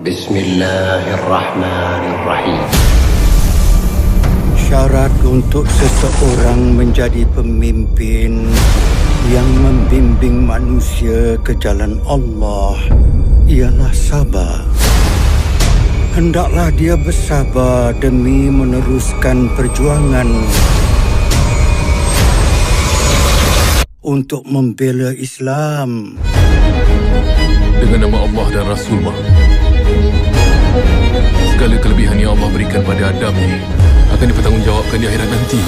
Bismillahirrahmanirrahim. Syarat untuk seseorang menjadi pemimpin yang membimbing manusia ke jalan Allah ialah sabar. Hendaklah dia bersabar demi meneruskan perjuangan untuk membela Islam. Dengan nama Allah dan Rasulullah, segala kelebihan yang Allah berikan pada Adam ini akan dipertanggungjawabkan di akhirat nanti.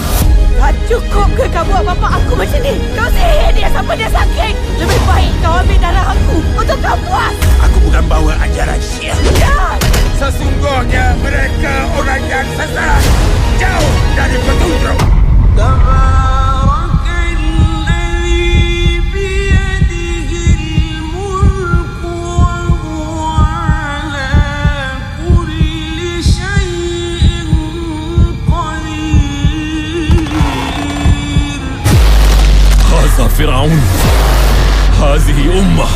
Tak cukup ke kau buat bapak aku macam ni? Kau sihir dia sampai dia sakit. Lebih baik kau ambil darah aku untuk kau puas. Aku bukan bawa ajaran Syiah. Ya! Sesungguhnya mereka orang yang sesat, jauh dari petunjuk. Haza Fir'aun, hazihi ummah.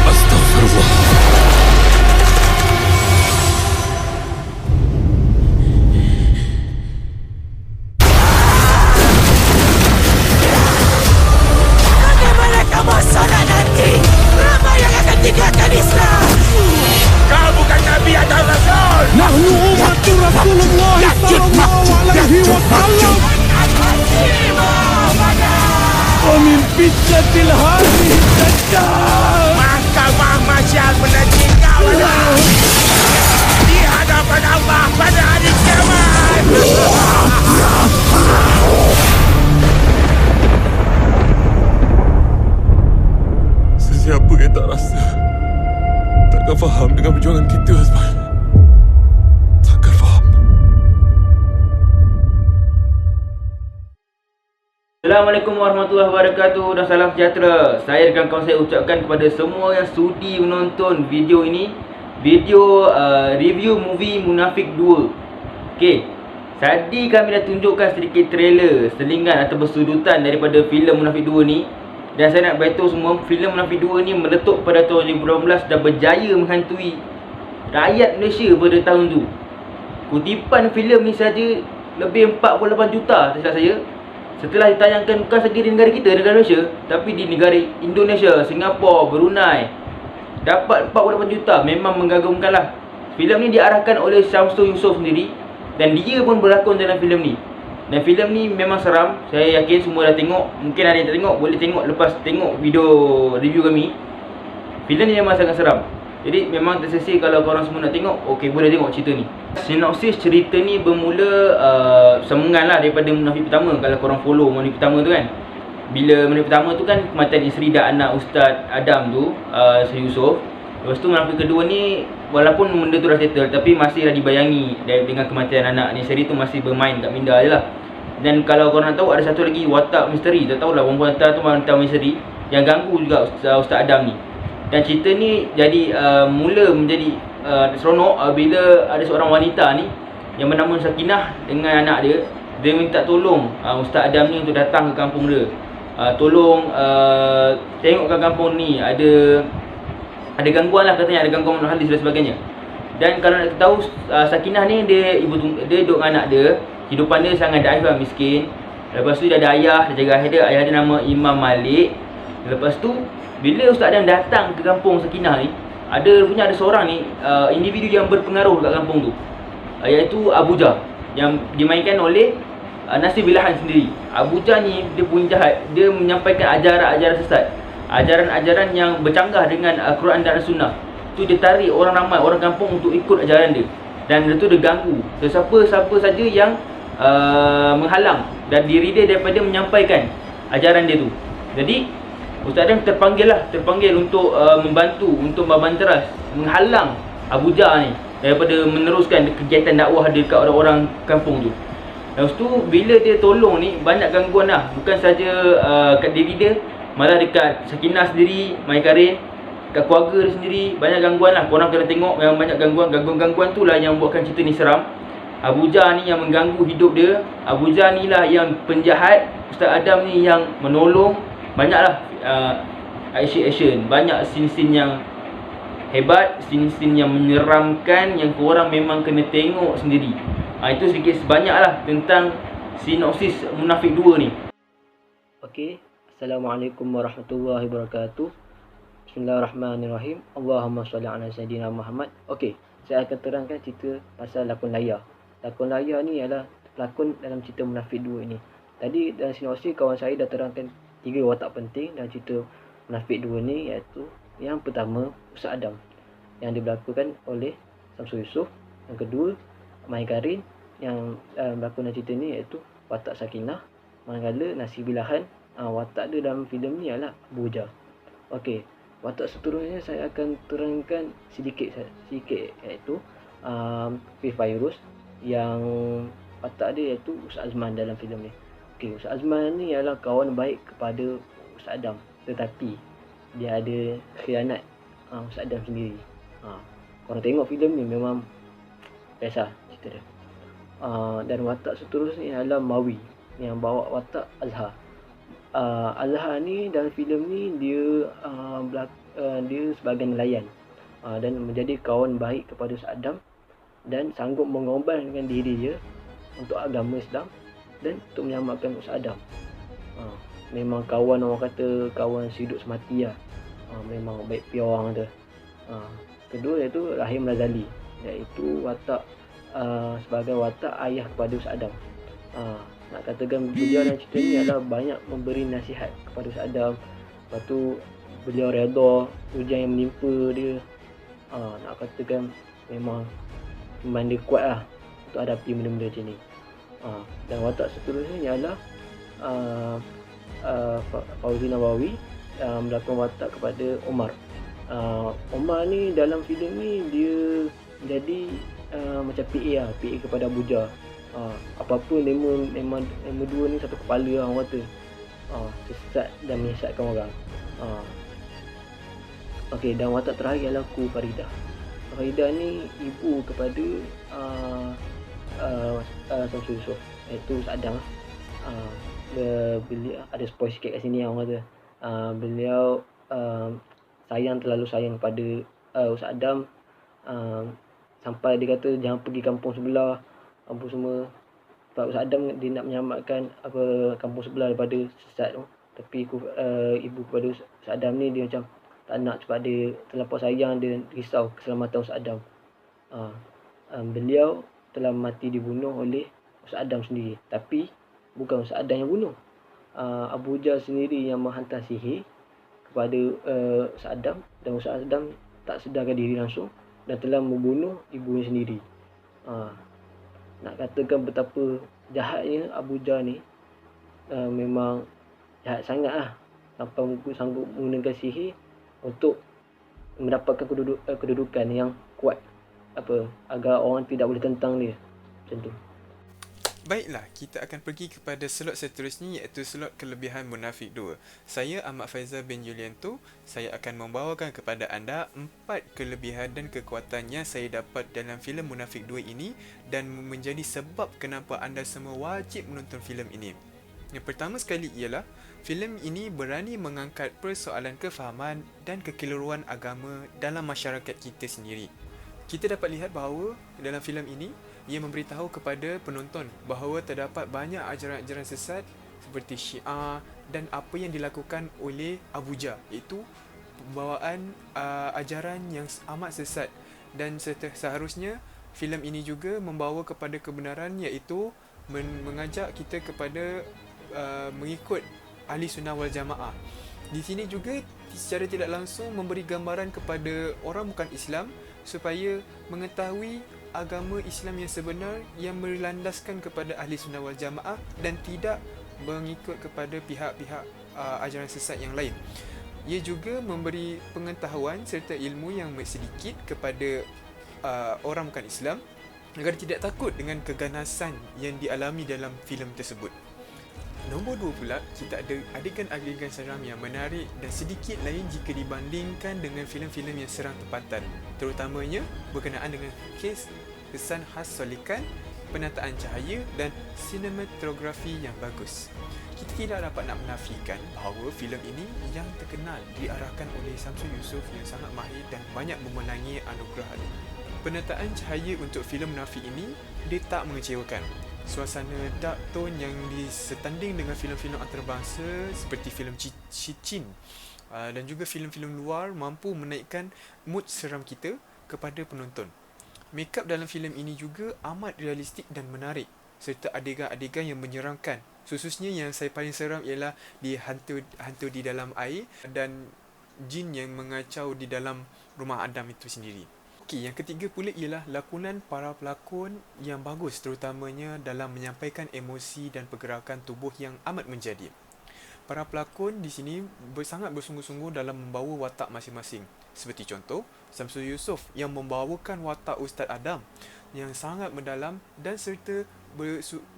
Astaghfirullah. Bagaimana kamu solat nanti? Ramai yang akan tinggalkan Islam. Kau bukan Nabi atau Rasul. Nahnu ummatu Rasulullah sallallahu alaihi wasallam. ومن فتنة هذه الدجال. Mahkamah Masyar menanti kau di hadapan Allah pada hari kiamat. Sesiapa yang tak rasa, takkan faham dengan perjuangan kita, Azman. Takkan faham. Assalamualaikum warahmatullahi wabarakatuh dan salam sejahtera. Saya dengan kawan saya ucapkan kepada semua yang sudi menonton video ini, video review movie Munafik 2. Okey, tadi kami dah tunjukkan sedikit trailer, selingan atau bersudutan daripada filem Munafik 2 ni. Dan saya nak beritahu semua, filem Munafik 2 ni meletup pada tahun 2018 dan berjaya menghantui rakyat Malaysia pada tahun tu. Kutipan filem ni saja lebih 48 juta, tak silap saya. Setelah ditayangkan bukan saja di negara kita, negara Malaysia, tapi di negara Indonesia, Singapura, Brunei, dapat 48 juta. Memang mengagumkan lah. Filem ni diarahkan oleh Syamsul Yusof sendiri, dan dia pun berlakon dalam filem ni. Dan filem ni memang seram. Saya yakin semua dah tengok. Mungkin ada yang tak tengok, boleh tengok lepas tengok video review kami. Filem ni memang sangat seram. Jadi memang tersesi kalau korang semua nak tengok, okey, boleh tengok cerita ni. Sinopsis cerita ni bermula sambungan lah daripada Munafik pertama. Kalau korang follow Munafik pertama tu kan, bila Munafik pertama tu kan kematian isteri dan anak Ustaz Adam tu, Syed Yusof. Lepas tu Munafik kedua ni, walaupun benda tu dah settle, tapi masihlah dibayangi dengan kematian anak ni. Seri tu masih bermain kat minda je lah. Dan kalau korang nak tahu, ada satu lagi watak misteri. Tak tahulah perempuan tu watak misteri yang ganggu juga Ustaz Adam ni. Dan cerita ni jadi mula menjadi seronok bila ada seorang wanita ni yang bernama Sakinah dengan anak dia. Dia minta tolong Ustaz Adam ni untuk datang ke kampung dia. Tolong tengok ke kampung ni, ada gangguan lah katanya, ada gangguan hadis dan sebagainya. Dan kalau nak tahu, Sakinah ni dia duduk dengan anak dia. Hidupan dia sangat daif lah, miskin. Lepas tu dia ada ayah, dia jaga ayah dia nama Imam Malik. Lepas tu bila Ustaz Adam datang ke kampung Sakinah ni, ada seorang ni individu yang berpengaruh kat kampung tu, iaitu Abu Jah, yang dimainkan oleh Nasir Bilahan sendiri. Abu Jah ni dia pun jahat. Dia menyampaikan ajaran-ajaran sesat, ajaran-ajaran yang bercanggah dengan Quran dan Sunnah. Tu dia tarik orang ramai, orang kampung untuk ikut ajaran dia. Dan dia tu dia ganggu siapa saja yang menghalang dan diri dia daripada menyampaikan ajaran dia tu. Jadi Ustaz Adam terpanggil untuk membantu, untuk membanteras, menghalang Abu Jah ni daripada meneruskan kegiatan dakwah dia dekat orang-orang kampung tu. Lepas tu bila dia tolong ni, banyak gangguan lah. Bukan saja kat diri dia, malah dekat Sakinah sendiri, Mai Karim, kat keluarga dia sendiri, banyak gangguan lah. Korang kena tengok, memang banyak gangguan tu lah yang buatkan cerita ni seram. Abu Jah ni yang mengganggu hidup dia. Abu Jah ni lah yang penjahat. Ustaz Adam ni yang menolong. Banyaklah action, banyak scene-scene yang hebat, scene-scene yang menyeramkan yang korang memang kena tengok sendiri. Itu sedikit sebanyak lah tentang sinopsis Munafik 2 ni. Okey, Assalamualaikum warahmatullahi wabarakatuh. Bismillahirrahmanirrahim. Allahumma salli ala Sayyidina Muhammad. Okey, saya akan terangkan cerita pasal lakon layar. Lakon layar ni ialah pelakon dalam cerita Munafik 2 ini. Tadi dalam sinopsis kawan saya dah terangkan 3 watak penting dalam cerita Munafik 2 ni, iaitu yang pertama Ustaz Adam yang diberlakukan oleh Samsul Yusof. Yang kedua Mai Karin yang berlakon dalam cerita ni iaitu watak Sakinah. Manakala Nasibilahan watak dia dalam filem ni adalah Abu Jah. Okey, watak seterusnya saya akan terangkan sedikit iaitu Fairuz yang watak dia iaitu Ustaz Azman dalam filem ni. Okey, Ustaz Azman ni adalah kawan baik kepada Ustaz Adam, tetapi dia ada khianat Ustaz Adam sendiri. Korang tengok filem ni memang biasa cerita dia. Dan watak seterusnya adalah Mawi yang bawa watak Azhar. Azhar ni dalam filem ni dia sebagai nelayan dan menjadi kawan baik kepada Ustaz Adam dan sanggup mengorbankan diri dia untuk agama Islam dan untuk menyelamatkan Ustaz Adam. Memang kawan, orang kata kawan sehidup semati lah. Memang baik pure orang kata. Kedua iaitu Rahim Razali, iaitu watak sebagai watak ayah kepada Ustaz Adam. Nak katakan beliau dalam cerita ni adalah banyak memberi nasihat kepada Ustaz Adam. Lepas tu beliau redha ujian yang menimpa dia. Nak katakan memang iman dia kuat lah untuk hadapi benda-benda macam ni. Dan watak seterusnya ialah Fauzi Nawawi melakon watak kepada Omar. Omar ni dalam filem ni dia jadi macam PA kepada Abu Jah. Apa-apa memang dua ni satu kepala lah orang kata. Sesat dan menyesatkan orang. Okey, dan watak terakhir ialah Ku Faridah. Faridah ni ibu kepada Samsul Yusof, iaitu Ustaz Adam. Beliau ada spoil sikit kat sini orang kata. Beliau terlalu sayang pada Ustaz Adam, sampai dia kata jangan pergi kampung sebelah apa semua. Sebab Ustaz Adam dia nak menyelamatkan kampung sebelah daripada sesat tu. Tapi ibu kepada Ustaz Adam ni dia macam tak nak sebab dia terlampau sayang, dia risau keselamatan Ustaz Adam. Beliau telah mati dibunuh oleh Ustaz Adam sendiri. Tapi bukan Ustaz Adam yang bunuh. Abu Jah sendiri yang menghantar sihir kepada Ustaz Adam, dan Ustaz Adam tak sedarkan diri langsung dan telah membunuh ibunya sendiri. Nak katakan betapa jahatnya Abu Jah ni, memang jahat sangat lah, sampai sanggup menggunakan sihir untuk mendapatkan kedudukan yang kuat, agar orang tidak boleh tentang dia macam tu. Baiklah, kita akan pergi kepada slot seterusnya, iaitu slot kelebihan Munafik 2. Saya Ahmad Faizal bin Yulianto. Saya akan membawakan kepada anda 4 kelebihan dan kekuatan yang saya dapat dalam filem Munafik 2 ini dan menjadi sebab kenapa anda semua wajib menonton filem ini. Yang pertama sekali ialah filem ini berani mengangkat persoalan kefahaman dan kekeliruan agama dalam masyarakat kita sendiri. Kita dapat lihat bahawa dalam filem ini ia memberitahu kepada penonton bahawa terdapat banyak ajaran-ajaran sesat seperti Syiah dan apa yang dilakukan oleh Abu Jah, iaitu pembawaan ajaran yang amat sesat. Dan seharusnya filem ini juga membawa kepada kebenaran, iaitu mengajak kita kepada mengikut Ahli Sunnah wal Jamaah. Di sini juga secara tidak langsung memberi gambaran kepada orang bukan Islam supaya mengetahui agama Islam yang sebenar yang berlandaskan kepada Ahli Sunnah wal Jamaah dan tidak mengikut kepada pihak-pihak ajaran sesat yang lain. Ia juga memberi pengetahuan serta ilmu yang sedikit kepada orang bukan Islam agar tidak takut dengan keganasan yang dialami dalam filem tersebut. Nombor 2 pula, kita ada adegan-adegan seram yang menarik dan sedikit lain jika dibandingkan dengan filem-filem yang serang tempatan, terutamanya berkenaan dengan kes kesan khas solikan, penataan cahaya dan sinematografi yang bagus. kita tidak dapat nak menafikan bahawa filem ini yang terkenal diarahkan oleh Samsul Yusof yang sangat mahir dan banyak memenangi anugerah. Penataan cahaya untuk filem Munafik ini dia tak mengecewakan. Suasana dark tone yang disetanding dengan filem-filem antarabangsa seperti filem Cicin dan juga filem-filem luar mampu menaikkan mood seram kita kepada penonton. Makeup dalam filem ini juga amat realistik dan menarik serta adegan-adegan yang menyeramkan. Khususnya yang saya paling seram ialah di hantu di dalam air dan jin yang mengacau di dalam rumah Adam itu sendiri. Okey, yang ketiga pula ialah lakonan para pelakon yang bagus terutamanya dalam menyampaikan emosi dan pergerakan tubuh yang amat menjadi. Para pelakon di sini sangat bersungguh-sungguh dalam membawa watak masing-masing. Seperti contoh, Samsul Yusof yang membawakan watak Ustaz Adam yang sangat mendalam dan serta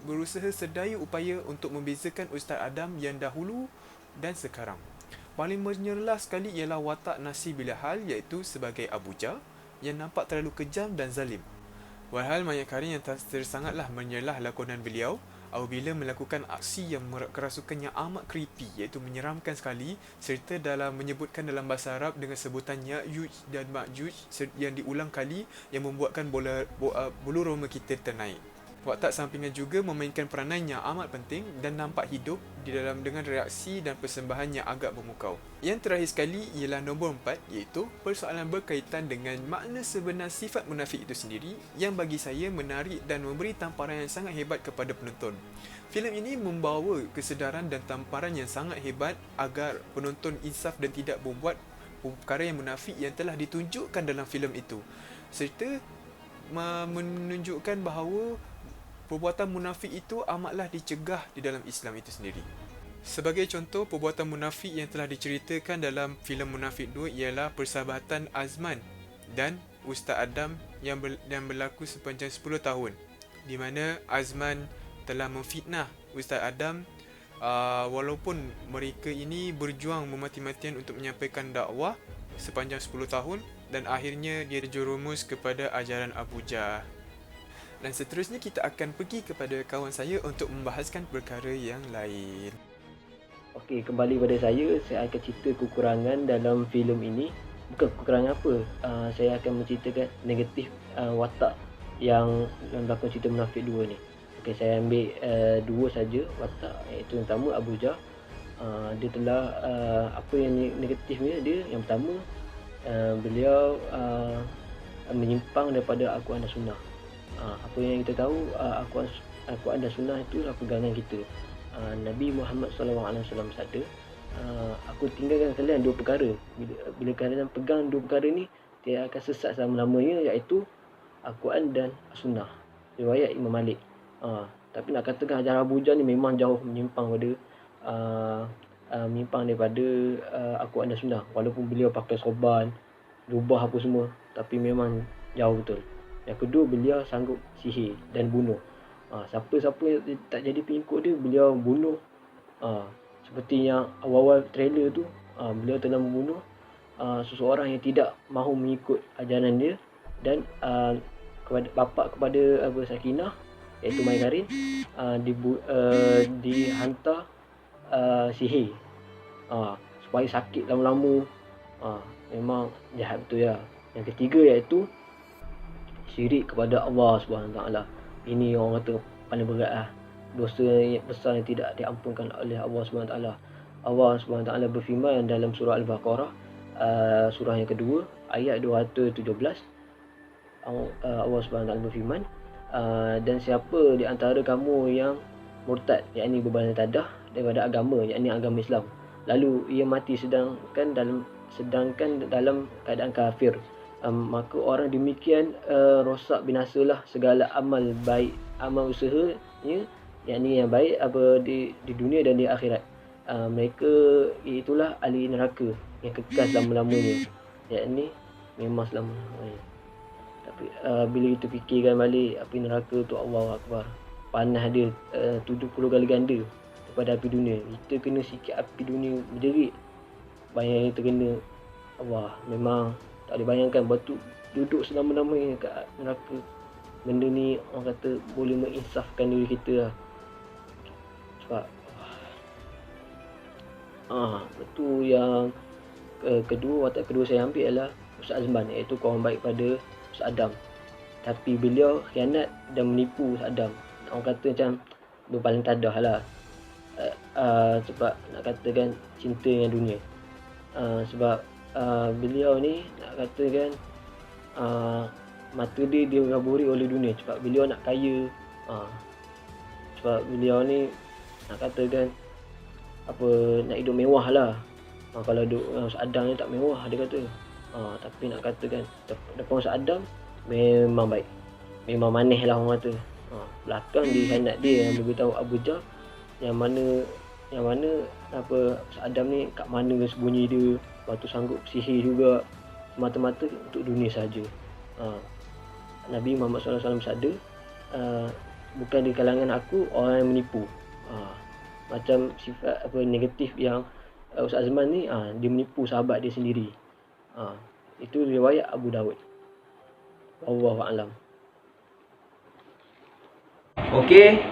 berusaha sedaya upaya untuk membezakan Ustaz Adam yang dahulu dan sekarang. Paling menyerlah sekali ialah watak Nasir Bilahal iaitu sebagai Abu Jah yang nampak terlalu kejam dan zalim. Walhal banyak kali yang sangatlah menyerlah lakonan beliau apabila melakukan aksi yang kerasukan yang amat creepy iaitu menyeramkan sekali serta dalam menyebutkan dalam bahasa Arab dengan sebutan Ya'juj dan Ma'juj yang diulang kali yang membuatkan bulu roma kita ternaik. Watak sampingan juga memainkan peranan yang amat penting dan nampak hidup di dalam dengan reaksi dan persembahan yang agak memukau. Yang terakhir sekali ialah nombor 4 iaitu persoalan berkaitan dengan makna sebenar sifat munafik itu sendiri yang bagi saya menarik dan memberi tamparan yang sangat hebat kepada penonton. Filem ini membawa kesedaran dan tamparan yang sangat hebat agar penonton insaf dan tidak membuat perkara yang munafik yang telah ditunjukkan dalam filem itu serta menunjukkan bahawa perbuatan munafik itu amatlah dicegah di dalam Islam itu sendiri. Sebagai contoh, perbuatan munafik yang telah diceritakan dalam filem Munafik 2 ialah persahabatan Azman dan Ustaz Adam yang berlaku sepanjang 10 tahun di mana Azman telah memfitnah Ustaz Adam walaupun mereka ini berjuang memati-matian untuk menyampaikan dakwah sepanjang 10 tahun dan akhirnya dia terjerumus kepada ajaran Abu Jah. Dan seterusnya kita akan pergi kepada kawan saya untuk membahaskan perkara yang lain. Okey, kembali pada saya akan cerita kekurangan dalam filem ini. Bukan kekurangan apa, saya akan menceritakan negatif watak yang berlakon cerita Munafik 2 ni. Okey, saya ambil dua saja watak, iaitu yang pertama Abu Jah. Dia telah apa yang negatifnya dia, yang pertama beliau menyimpang daripada Al-Quran dan Sunnah. Apa yang kita tahu, Al-Quran dan Sunnah itulah pegangan kita. Nabi Muhammad SAW bersabda, aku tinggalkan kalian dua perkara. Bila kalian pegang dua perkara ni, dia akan sesat selama-lamanya, iaitu Al-Quran dan Sunnah. Riwayat Imam Malik. Tapi nak katakan ajaran Abu Jah ni memang jauh menyimpang daripada Al-Quran dan Sunnah. Walaupun beliau pakai sorban, rubah apa semua, tapi memang jauh betul. Yang kedua, beliau sanggup sihir dan bunuh. Siapa-siapa yang tak jadi pengikut dia, beliau bunuh. Seperti yang awal-awal trailer tu, beliau telah membunuh seseorang yang tidak mahu mengikut ajaran dia. Dan kepada Sakinah, iaitu Mai Karin, dihantar sihir supaya sakit lama-lama. Memang jahat betul ya. Yang ketiga iaitu syirik kepada Allah SWT. Ini orang kata paling berat lah. Dosa yang besar yang tidak diampunkan oleh Allah SWT. Allah SWT berfirman dalam surah Al-Baqarah, surah yang kedua, ayat 217. Allah SWT berfirman, dan siapa di antara kamu yang murtad, yakni berbalas tadah daripada agama, yakni agama Islam, lalu ia mati sedangkan dalam keadaan kafir, maka orang demikian rosak binasalah segala amal baik, amal usahanya, yakni yang baik apa di dunia dan di akhirat. Mereka itulah ahli neraka yang kekal selama-lamanya, yakni memang selama-lamanya. Tapi bila kita fikirkan balik, api neraka tu, Allahu Akbar, panas dia 70 kali ganda daripada api dunia. Kita kena sikit api dunia berjerit, bayang kita kena. Allah, memang tak boleh bayangkan batu duduk selama-lamanya kat neraka. Benda ni orang kata boleh menginsafkan diri kita lah. Sebab Lepas tu yang kedua, watak kedua saya ambil adalah Ustaz Azman, iaitu kawan baik pada Ustaz Adam. Tapi beliau khianat dan menipu Ustaz Adam. Orang kata macam berpaling tadah lah. Sebab nak katakan cinta dengan dunia. Sebab beliau ni nak katakan mata dia diraburi oleh dunia. Sebab beliau nak kaya. Sebab beliau ni nak katakan nak hidup mewah lah. Kalau hidup Ustaz Adam ni tak mewah dia kata. Tapi nak katakan depan Ustaz Adam memang baik, memang manis lah orang kata. Belakang dia khianat dia yang beritahu Abu Jah yang mana Ustaz Adam ni kat mana sembunyi dia. Lepas tu sanggup sihir juga semata-mata untuk dunia saja. Nabi Muhammad SAW bersabda, bukan di kalangan aku orang yang menipu. Macam sifat negatif yang Ustaz Azman ni, dia menipu sahabat dia sendiri. Itu riwayat Abu Dawud. Wallahu a'lam. Okey,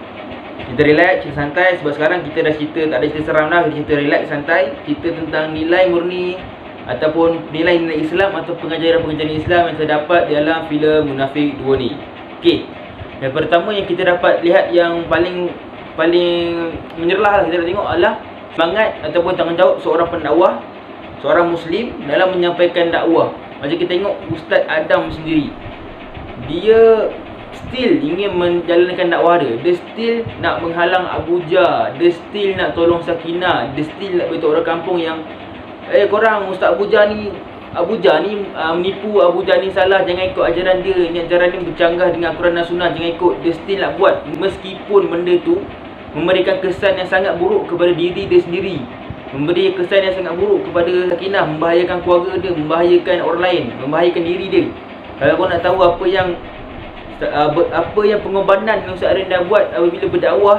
kita relax, cerita santai. Sebab sekarang kita dah cerita, tak ada cerita seram dah. Kita cerita relax, santai. Cerita tentang nilai murni ataupun nilai-nilai Islam atau pengajaran-pengajaran Islam yang saya dapat dalam filem Munafik 2 ni. Okey, yang pertama yang kita dapat lihat yang paling menyerlah kita nak tengok adalah semangat ataupun tanggungjawab seorang pendakwah, seorang Muslim dalam menyampaikan dakwah. Macam kita tengok Ustaz Adam sendiri, dia still ingin menjalankan dakwah dia. Dia still nak menghalang Abu Jah, dia still nak tolong Sakinah, dia still nak beritahu orang kampung yang korang Ustaz Abu Jah ni menipu, Abu Jah ni salah, jangan ikut ajaran dia, ni ajaran dia bercanggah dengan Al-Quran dan Sunnah, jangan ikut. Dia still nak buat meskipun benda tu memberikan kesan yang sangat buruk kepada diri dia sendiri, memberi kesan yang sangat buruk kepada Sakinah, membahayakan keluarga dia, membahayakan orang lain, membahayakan diri dia. Kalau kau nak tahu apa yang pengorbanan yang Ustaz Arin dah buat apabila berdakwah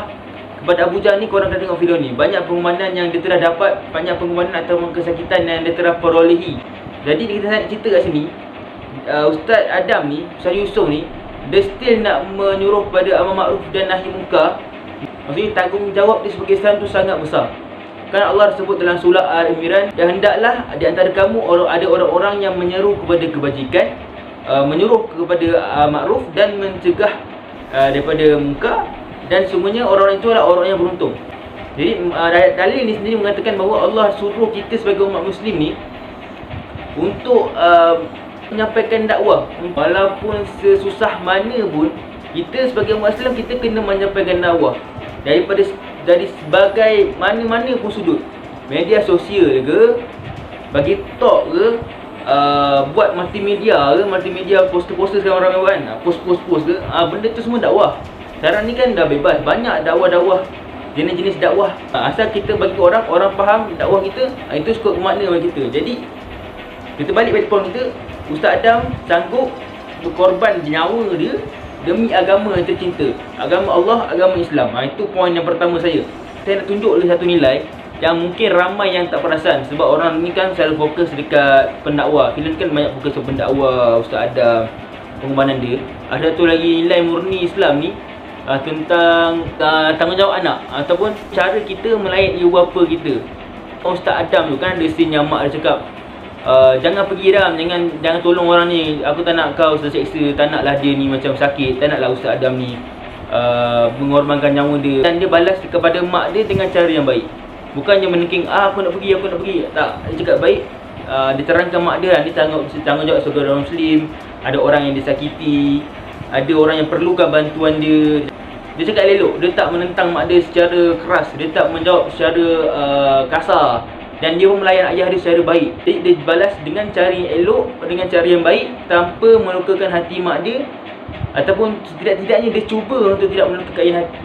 kepada Abu Jah ni, korang dah tengok video ni. Banyak pengorbanan yang dia telah dapat, banyak pengorbanan atau kesakitan yang dia telah perolehi. Jadi kita nak cerita kat sini, Ustaz Adam ni, Ustaz Yusuf ni, dia still nak menyuruh pada amar ma'ruf dan nahi munkar. Maksudnya tanggungjawab dia sebagai Islam tu sangat besar. Kan Allah sebut dalam surah Al-Imran, dan hendaklah di antara kamu ada orang-orang yang menyeru kepada kebajikan, menyuruh kepada ma'ruf dan mencegah daripada munkar, dan semuanya orang-orang itu adalah orang yang beruntung. Jadi dalil ni sendiri mengatakan bahawa Allah suruh kita sebagai umat Muslim ni untuk menyampaikan dakwah. Walaupun sesusah mana pun, kita sebagai umat Islam kita kena menyampaikan dakwah dari sebagai mana-mana pun sudut. Media sosial ke, bagi talk ke, buat multimedia poster-poster sekarang ramai kan, post ke, benda tu semua dakwah. Sekarang ni kan dah bebas, banyak dakwah-dakwah, jenis-jenis dakwah. Asal kita bagi orang faham dakwah kita, itu skop makna bagi kita. Jadi kita balik point kita, Ustaz Adam sanggup berkorban nyawa dia demi agama yang tercinta, agama Allah, agama Islam. Itu poin yang pertama saya. Saya nak tunjuk lagi satu nilai yang mungkin ramai yang tak perasan. Sebab orang ni kan selalu fokus dekat pendakwah. Filem kan banyak fokus ke pendakwah, Ustaz Adam, pengorbanan dia. Ada tu lagi nilai murni Islam ni, tentang tanggungjawab anak ataupun cara kita melayat ibu bapa kita. Ustaz Adam tu kan ada scene yang mak dia cakap, jangan pergi Ram, jangan tolong orang ni, aku tak nak kau terseksa, tak naklah dia ni macam sakit, tak naklah Ustaz Adam ni mengorbankan nyawa dia. Dan dia balas kepada mak dia dengan cara yang baik. Bukannya menengking, aku nak pergi. Tak, dia cakap baik. Dia terangkan mak dia, dia tanggungjawab sebagai orang Muslim, ada orang yang disakiti, ada orang yang perlukan bantuan dia. Dia cakap elok, dia tak menentang mak dia secara keras, dia tak menjawab secara kasar. Dan dia pun melayan ayah dia secara baik. Jadi dia balas dengan cara yang elok, dengan cara yang baik, tanpa melukakan hati mak dia, ataupun setidak-tidaknya dia cuba untuk tidak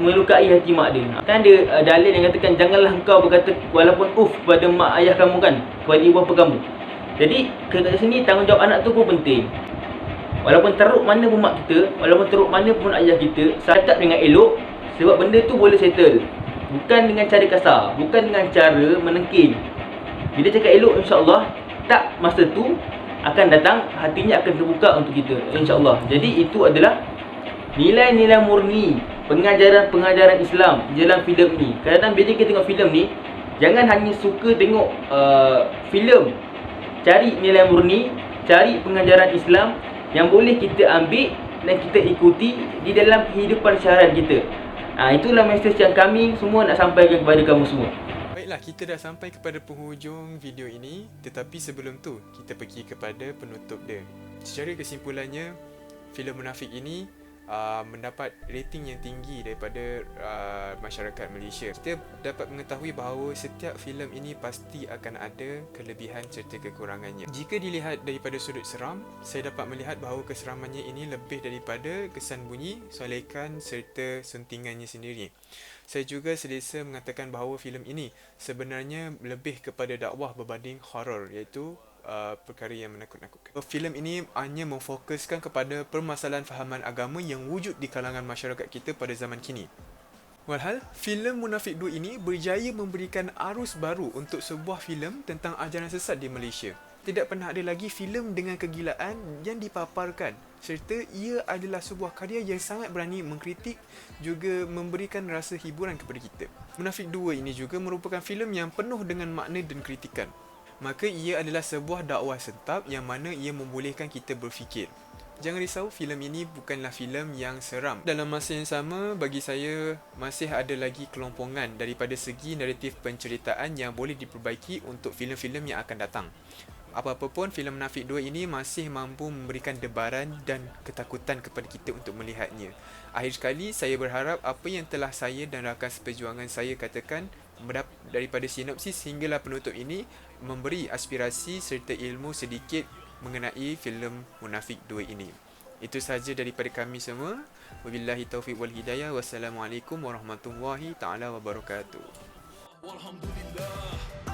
melukai hati mak dia. Kan ada dalil yang katakan, janganlah engkau berkata walaupun kepada mak ayah kamu kan, kepada ibu bapa kamu. Jadi kat sini tanggungjawab anak tu pun penting. Walaupun teruk mana pun mak kita, walaupun teruk mana pun ayah kita, cakap dengan elok, sebab benda tu boleh settle. Bukan dengan cara kasar, bukan dengan cara menengking. Bila cakap elok, insya-Allah tak masa tu akan datang, hatinya akan terbuka untuk kita, insya-Allah. Jadi itu adalah nilai-nilai murni pengajaran-pengajaran Islam dalam filem ni. Kadang-kadang bila kita tengok filem ni, Jangan hanya suka tengok filem. Cari nilai murni, cari pengajaran Islam yang boleh kita ambil dan kita ikuti di dalam kehidupan seharian kita. Itulah mesej yang kami semua nak sampaikan kepada kamu semua. Baiklah, kita dah sampai kepada penghujung video ini. Tetapi sebelum tu, kita pergi kepada penutup dia. Secara kesimpulannya, filem Munafik ini mendapat rating yang tinggi daripada masyarakat Malaysia. Kita dapat mengetahui bahawa setiap filem ini pasti akan ada kelebihan serta kekurangannya. Jika dilihat daripada sudut seram, saya dapat melihat bahawa keseramannya ini lebih daripada kesan bunyi, solekan serta suntingannya sendiri. Saya juga selesa mengatakan bahawa filem ini sebenarnya lebih kepada dakwah berbanding horror, iaitu perkara yang menakut-nakutkan. Filem ini hanya memfokuskan kepada permasalahan fahaman agama yang wujud di kalangan masyarakat kita pada zaman kini. Walhal, filem Munafik 2 ini berjaya memberikan arus baru untuk sebuah filem tentang ajaran sesat di Malaysia. Tidak pernah ada lagi filem dengan kegilaan yang dipaparkan, serta ia adalah sebuah karya yang sangat berani mengkritik juga memberikan rasa hiburan kepada kita. Munafik 2 ini juga merupakan filem yang penuh dengan makna dan kritikan. Maka ia adalah sebuah dakwah sentap yang mana ia membolehkan kita berfikir. Jangan risau, filem ini bukanlah filem yang seram. Dalam masa yang sama, bagi saya masih ada lagi kelompongan daripada segi naratif penceritaan yang boleh diperbaiki untuk filem-filem yang akan datang. Apa-apa pun, filem Munafik 2 ini masih mampu memberikan debaran dan ketakutan kepada kita untuk melihatnya. Akhir sekali, saya berharap apa yang telah saya dan rakan seperjuangan saya katakan daripada sinopsis hinggalah penutup ini memberi aspirasi serta ilmu sedikit mengenai filem Munafik 2 ini. Itu sahaja daripada kami semua. Wabillahi taufiq wal hidayah. Wassalamualaikum warahmatullahi taala wabarakatuh. Walhamdulillah.